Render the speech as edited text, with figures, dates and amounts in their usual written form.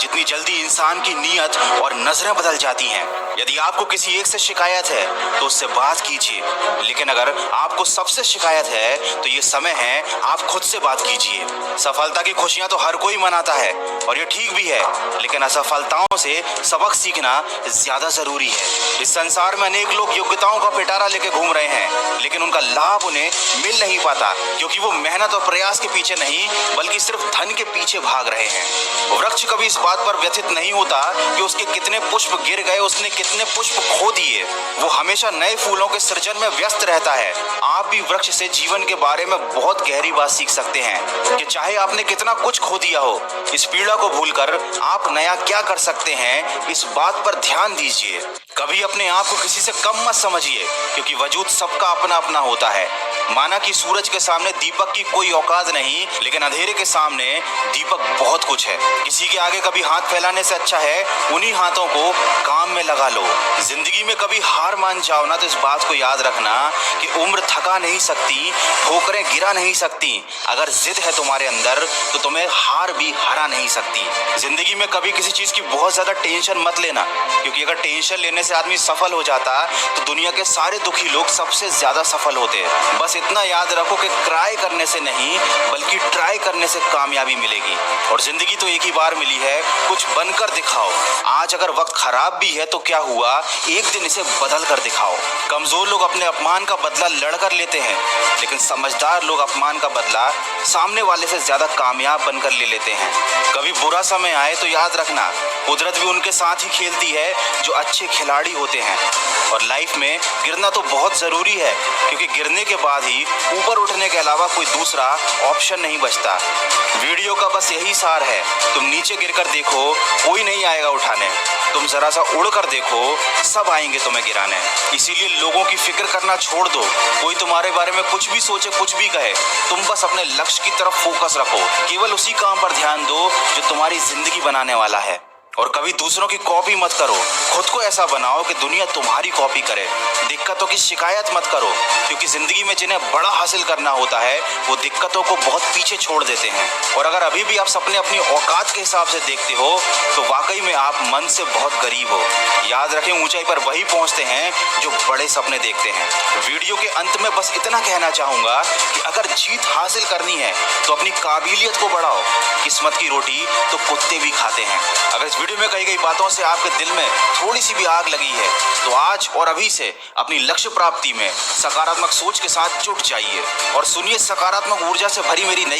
जितनी जल्दी इंसान की नीयत और नजरें बदल जाती हैं। यदि आपको किसी एक से शिकायत है तो उससे बात कीजिए, लेकिन अगर आपको सबसे शिकायत है तो ये समय है आप खुद से बात कीजिए। सफलता की खुशियां तो हर कोई मनाता है और ये ठीक भी है, लेकिन असफलताओं से सबक सीखना ज्यादा जरूरी है। इस संसार में अनेक लोग योग्यताओं का पिटारा लेके घूम रहे हैं, लेकिन उनका लाभ उन्हें मिल नहीं पाता, क्योंकि वो मेहनत और प्रयास के पीछे नहीं बल्कि सिर्फ धन के पीछे भाग रहे हैं। वृक्ष कभी इस बात पर व्यथित नहीं होता कि उसके कितने पुष्प गिर गए, उसने कितने पुष्प खो दिए। वो हमेशा नए फूलों के सृजन में व्यस्त रहता है। आप भी वृक्ष से जीवन के बारे में बहुत गहरी बात सीख सकते हैं कि चाहे आपने कितना कुछ खो दिया हो, इस पीड़ा को भूलकर आप नया क्या कर सकते हैं, इस बात पर ध्यान दीजिए। कभी अपने आप को किसी से कम मत समझिए, क्योंकि वजूद सबका अपना अपना होता है। माना कि सूरज के सामने दीपक की कोई औकात नहीं, लेकिन अंधेरे के सामने दीपक बहुत कुछ है। किसी के आगे कभी हाथ फैलाने से अच्छा है उन्हीं हाथों को काम में लगा लो। जिंदगी में कभी हार मान जाओ ना तो इस बात को याद रखना कि उम्र थका नहीं सकती, ठोकरें गिरा नहीं सकती। अगर जिद है तुम्हारे अंदर तो तुम्हें हार भी हरा नहीं सकती। जिंदगी में कभी किसी चीज की बहुत ज्यादा टेंशन मत लेना, क्योंकि अगर टेंशन लेने से आदमी सफल हो जाता तो दुनिया के सारे दुखी लोग सबसे ज्यादा सफल होते। बस इतना याद रखो कि क्राई करने से नहीं बल्कि ट्राई करने से कामयाबी मिलेगी, और जिंदगी तो एक ही बार मिली है, कुछ बनकर दिखाओ। आज अगर वक्त खराब भी है तो क्या हुआ, एक दिन इसे बदल कर दिखाओ। कमजोर लोग अपने अपमान का बदला लड़कर लेते हैं, लेकिन समझदार लोग अपमान का बदला सामने वाले से ज्यादा कामयाब बनकर ले लेते हैं। कभी बुरा समय आए तो याद रखना, कुदरत भी उनके साथ ही खेलती है जो अच्छे खिलाड़ी होते हैं। और लाइफ में गिरना तो बहुत जरूरी है, क्योंकि गिरने के बाद ही ऊपर उठने के अलावा कोई दूसरा ऑप्शन नहीं बचता। वीडियो का बस यही सार है, तुम नीचे गिरकर देखो, कोई नहीं आएगा उठाने। तुम जरा सा उड़कर देखो, सब आएंगे तुम्हें गिराने। इसीलिए लोगों की फिक्र करना छोड़ दो। कोई तुम्हारे बारे में कुछ भी सोचे, कुछ भी कहे, तुम बस अपने लक्ष्य की तरफ फोकस रखो। केवल उसी काम पर ध्यान दो जो तुम्हारी जिंदगी बनाने वाला है। और कभी दूसरों की कॉपी मत करो, खुद को ऐसा बनाओ कि दुनिया तुम्हारी कॉपी करे। दिक्कतों की शिकायत मत करो, क्योंकि जिंदगी में जिन्हें बड़ा हासिल करना होता है वो दिक्कतों को बहुत पीछे छोड़ देते हैं। और अगर अभी भी आप सपने अपनी औकात के हिसाब से देखते हो तो वाकई में आप मन से बहुत गरीब हो। याद रखें, ऊंचाई पर वही पहुंचते हैं जो बड़े सपने देखते हैं। वीडियो के अंत में बस इतना कहना चाहूंगा कि अगर जीत हासिल करनी है तो अपनी काबिलियत को बढ़ाओ। किस्मत की रोटी तो कुत्ते भी खाते हैं। अगर इस वीडियो में कही गई बातों से आपके दिल में थोड़ी सी भी आग लगी है तो आज और अभी से अपनी लक्ष्य प्राप्ति में सकारात्मक सोच के साथ जुट जाइए और सुनिए सकारात्मक ऊर्जा से भरी मेरी नई